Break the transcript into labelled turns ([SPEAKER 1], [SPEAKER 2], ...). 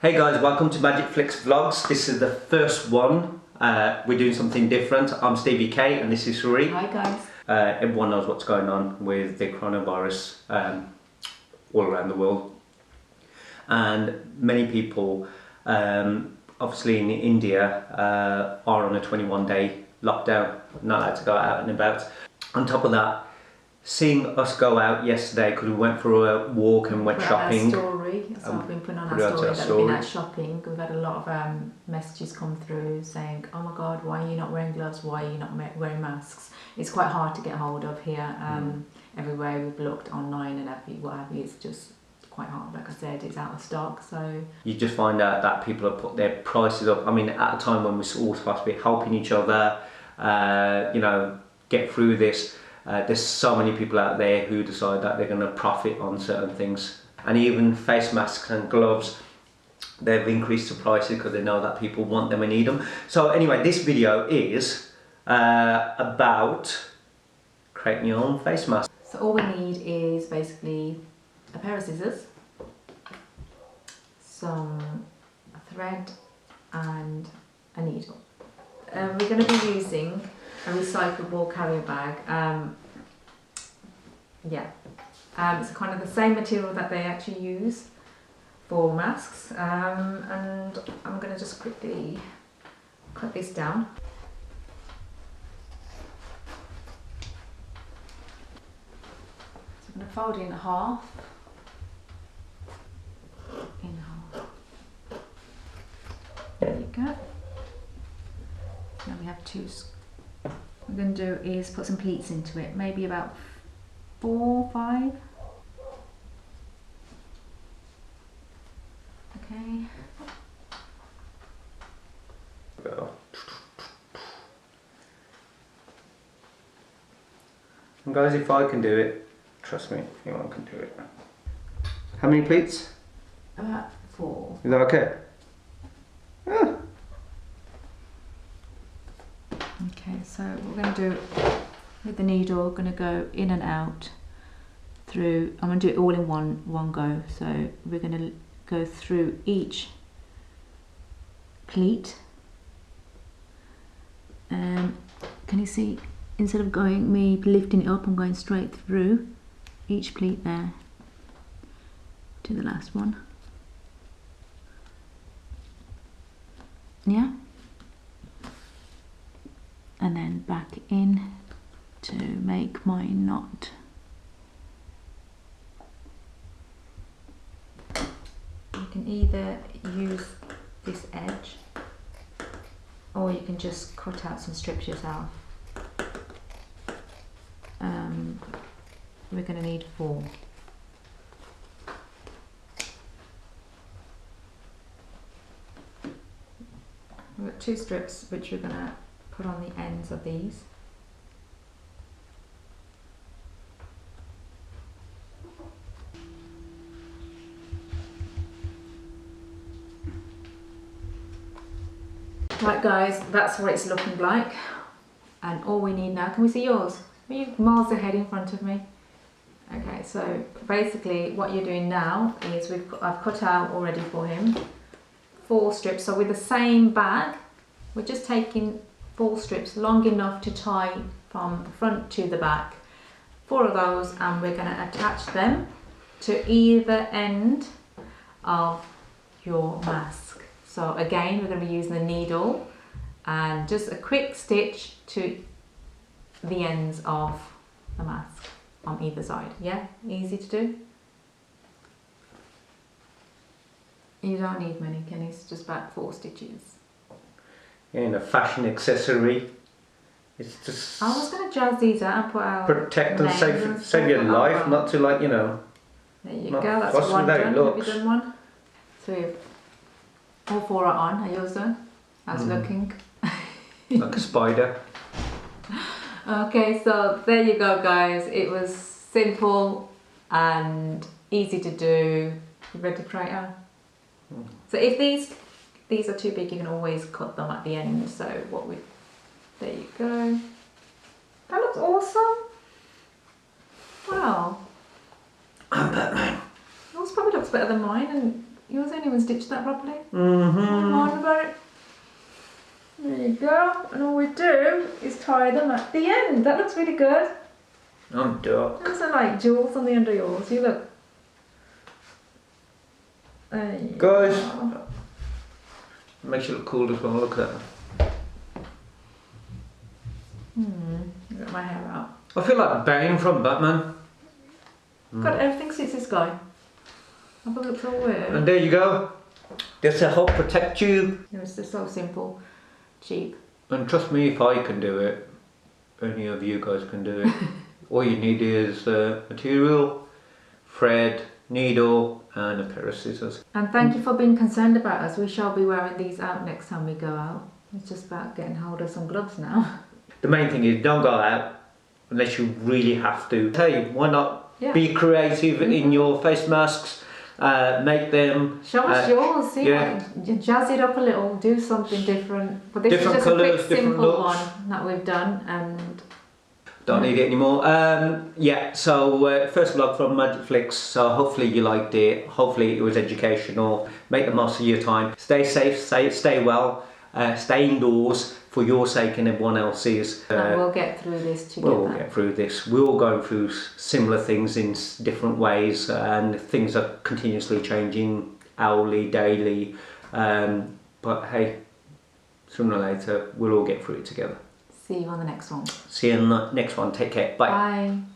[SPEAKER 1] Hey guys, welcome to Magic Flicks Vlogs. This is the first one. We're doing something different. I'm Stevie K and this is Suri.
[SPEAKER 2] Hi guys.
[SPEAKER 1] Everyone knows what's going on with the coronavirus all around the world. And many people, obviously in India, are on a 21-day lockdown, not allowed to go out and about. On top of that, seeing us go out yesterday because we went for a walk and went shopping.
[SPEAKER 2] So I've been putting on our story that we've been out shopping. We've had a lot of messages come through saying, oh my god, why are you not wearing gloves, why are you not wearing masks? It's quite hard to get hold of here. Everywhere we've looked online and what have you, it's just quite hard. Like I said, it's out of stock. So
[SPEAKER 1] you just find out that people have put their prices up. I mean, at a time when we're all supposed to be helping each other, you know, get through this. There's so many people out there who decide that they're going to profit on certain things. And even face masks and gloves, they've increased the prices because they know that people want them and need them. So anyway, this video is about creating your own face mask.
[SPEAKER 2] So all we need is basically a pair of scissors, some thread and a needle. We're going to be using a recyclable carrier bag. It's kind of the same material that they actually use for masks, and I'm going to just quickly cut this down. So I'm going to fold it in half. There you go. Now we have two. What we're going to do is put some pleats into it, maybe about 4, 5. Okay.
[SPEAKER 1] And guys, if I can do it, trust me, anyone can do it. How many pleats?
[SPEAKER 2] About 4.
[SPEAKER 1] Is that okay? Yeah.
[SPEAKER 2] Okay, so what we're going to do with the needle, we're going to go in and out through. I'm going to do it all in one go. So we're going to go through each pleat. Can you see? Instead of me lifting it up, I'm going straight through each pleat there to the last one. Yeah. And then back in to make my knot. You can either use this edge or you can just cut out some strips yourself. We're going to need 4. We've got 2 strips which we're going to put on the ends of these. Right guys, that's what it's looking like. And all we need now, can we see yours? Are you miles ahead in front of me? Okay, so basically what you're doing now is I've cut out already for him 4 strips. So with the same bag, we're just taking 4 strips long enough to tie from the front to the back. 4 of those, and we're going to attach them to either end of your mask. So again, we're going to be using the needle and just a quick stitch to the ends of the mask on either side. Yeah, easy to do. You don't need many, Kenny, it's just about 4 stitches.
[SPEAKER 1] In a fashion accessory, it's just.
[SPEAKER 2] I was going to jazz these out and put out.
[SPEAKER 1] Protect and save your life, not to, like, you know.
[SPEAKER 2] There you go, that's one done. Have you done one? 3. All 4 are on. Are yours done? How's it looking?
[SPEAKER 1] Like a spider.
[SPEAKER 2] Okay, so there you go guys. It was simple and easy to do. You ready to try it out? So if these are too big, you can always cut them at the end. So there you go. That looks awesome. Wow.
[SPEAKER 1] I'm Batman.
[SPEAKER 2] Yours probably looks better than mine, and Yours ain't even stitched that properly.
[SPEAKER 1] Mm-hmm.
[SPEAKER 2] On about it. There you go. And all we do is tie them at the end. That looks really good.
[SPEAKER 1] I'm duck.
[SPEAKER 2] Those are like jewels on the end of yours. You look. There you
[SPEAKER 1] Guys.
[SPEAKER 2] go.
[SPEAKER 1] Makes you look cool as well. Look at that.
[SPEAKER 2] Get my hair out.
[SPEAKER 1] I feel like Bane from Batman.
[SPEAKER 2] God, everything suits this guy. I thought it looked so weird.
[SPEAKER 1] And there you go. This to help protect you.
[SPEAKER 2] It's just so simple, cheap.
[SPEAKER 1] And trust me, if I can do it, any of you guys can do it. All you need is material, thread, needle, and a pair of scissors.
[SPEAKER 2] And thank you for being concerned about us. We shall be wearing these out next time we go out. It's just about getting hold of some gloves now.
[SPEAKER 1] The main thing is don't go out unless you really have to. Hey, why not be creative in your face masks? Make them.
[SPEAKER 2] Show us yours. See,
[SPEAKER 1] yeah.
[SPEAKER 2] Jazz it up a little. Do something different. But this
[SPEAKER 1] Different
[SPEAKER 2] is just
[SPEAKER 1] colours,
[SPEAKER 2] a quick,
[SPEAKER 1] different
[SPEAKER 2] simple
[SPEAKER 1] looks.
[SPEAKER 2] one that we've done, and
[SPEAKER 1] Don't need it anymore. Yeah, so first vlog from Magic Flicks. So hopefully you liked it. Hopefully it was educational. Make the most of your time. Stay safe, stay well, stay indoors for your sake and everyone else's.
[SPEAKER 2] and we'll get through this together.
[SPEAKER 1] We'll get through this. We're all going through similar things in different ways, and things are continuously changing, hourly, daily. But hey, sooner or later, we'll all get through it together.
[SPEAKER 2] See you on the next one.
[SPEAKER 1] See you in the next one. Take care. Bye.
[SPEAKER 2] Bye.